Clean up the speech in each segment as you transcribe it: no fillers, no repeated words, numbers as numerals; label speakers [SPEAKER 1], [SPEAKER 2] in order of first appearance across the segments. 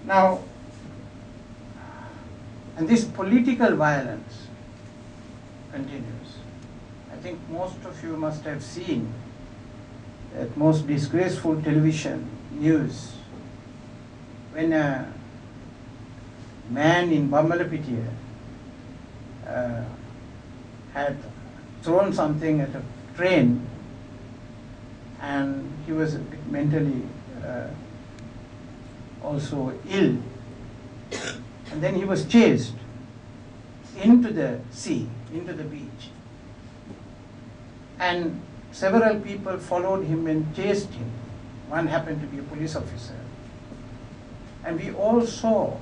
[SPEAKER 1] Now, and this political violence continues. I think most of you must have seen that most disgraceful television news when a man in Bambalapitiya had thrown something at a train and he was a bit mentally also ill, and then he was chased into the sea, into the beach, and several people followed him and chased him. One happened to be a police officer, and we all saw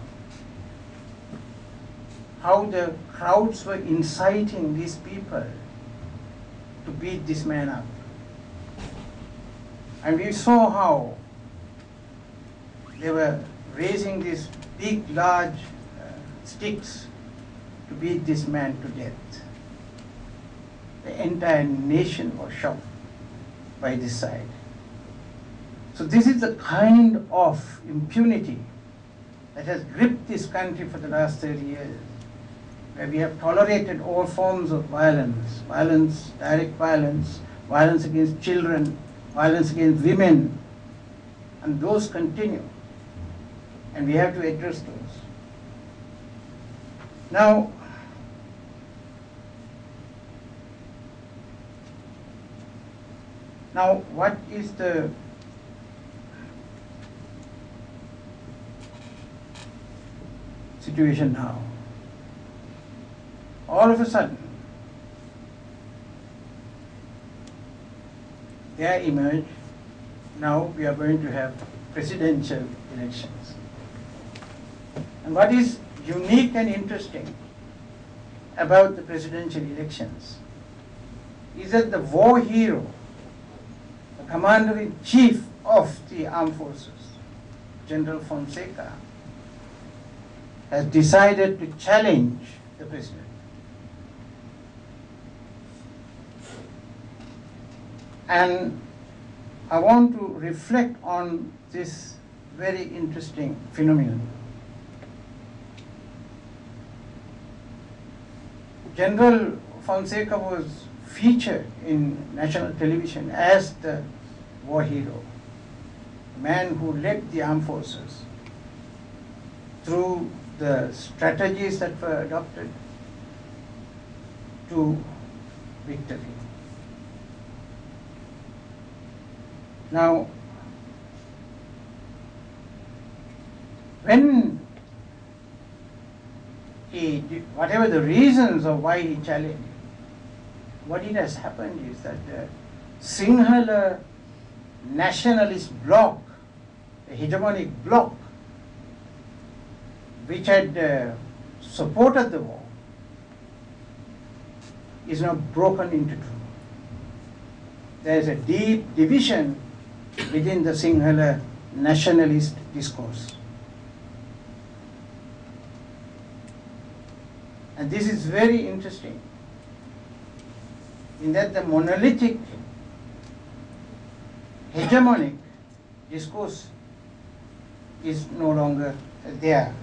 [SPEAKER 1] how the crowds were inciting these people to beat this man up. And we saw how they were raising these big, large sticks to beat this man to death. The entire nation was shocked by this side. So this is the kind of impunity that has gripped this country for the last 30 years, where we have tolerated all forms of violence, violence, direct violence, violence against children, violence against women, and those continue. And we have to address those. Now, what is the situation now? All of a sudden, there emerged, now we are going to have presidential elections. And what is unique and interesting about the presidential elections is that the war hero, the commander-in-chief of the armed forces, General Fonseca, has decided to challenge the president. And I want to reflect on this very interesting phenomenon. General Fonseca was featured in national television as the war hero, the man who led the armed forces through the strategies that were adopted to victory. Now, when he did, whatever the reasons of why he challenged, what it has happened is that the Sinhala nationalist bloc, the hegemonic bloc, which had supported the war, is now broken into two. There is a deep division within the Sinhala nationalist discourse. And this is very interesting in that the monolithic, hegemonic discourse is no longer there.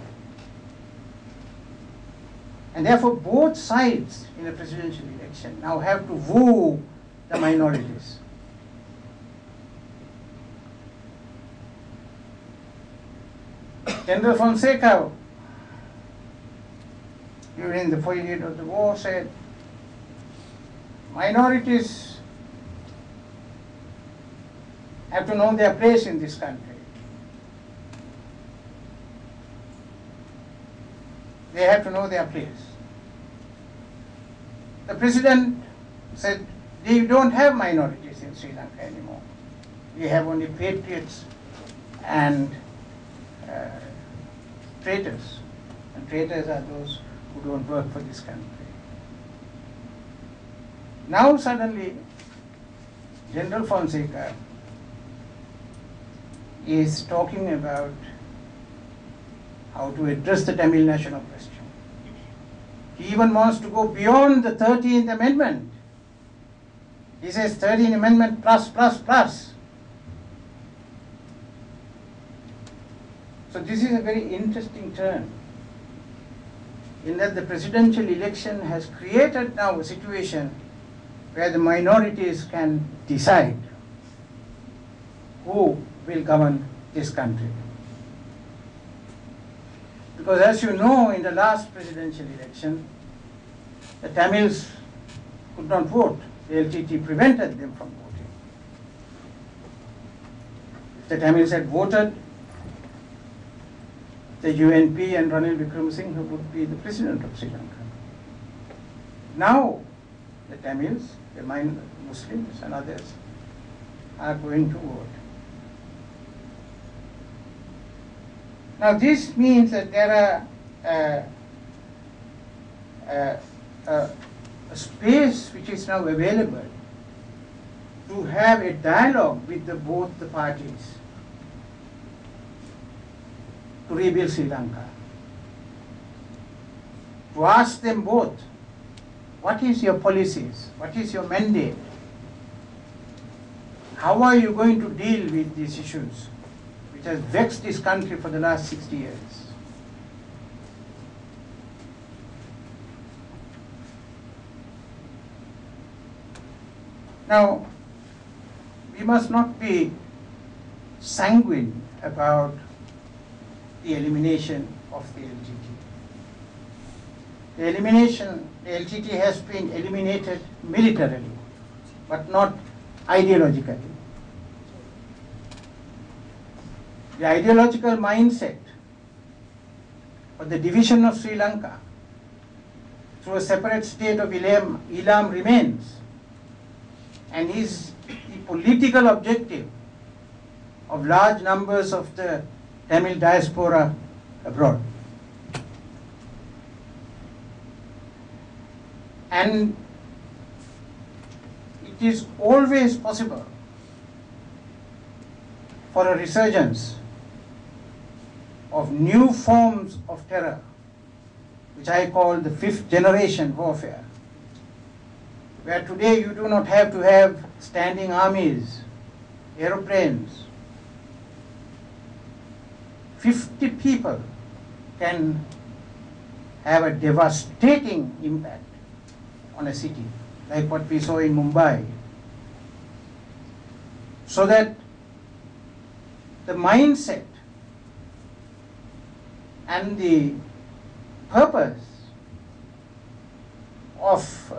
[SPEAKER 1] And therefore both sides in a presidential election now have to woo the minorities. General Fonseca, during the period of the war, said minorities have to know their place in this country. They have to know their place. The president said, we don't have minorities in Sri Lanka anymore. We have only patriots and traitors. And traitors are those who don't work for this country. Now suddenly, General Fonseca is talking about how to address the Tamil national question. He even wants to go beyond the 13th Amendment. He says 13th Amendment plus, plus, plus. So this is a very interesting turn, in that the presidential election has created now a situation where the minorities can decide who will govern this country. Because as you know, in the last presidential election, the Tamils could not vote. The LTT prevented them from voting. If the Tamils had voted, the UNP and Ranil Wickremesinghe would be the president of Sri Lanka. Now, the Tamils, the Muslims and others, are going to vote. Now, this means that there are a space which is now available to have a dialogue with both the parties to rebuild Sri Lanka. To ask them both, what is your policies? What is your mandate? How are you going to deal with these issues which has vexed this country for the last 60 years? Now, we must not be sanguine about the elimination of the LTT. The LTT has been eliminated militarily, but not ideologically. The ideological mindset for the division of Sri Lanka through a separate state of Elam remains, and is the political objective of large numbers of the Tamil diaspora abroad. And it is always possible for a resurgence of new forms of terror, which I call the fifth generation warfare, where today you do not have to have standing armies, aeroplanes. 50 people can have a devastating impact on a city, like what we saw in Mumbai. So that the mindset and the purpose of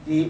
[SPEAKER 1] the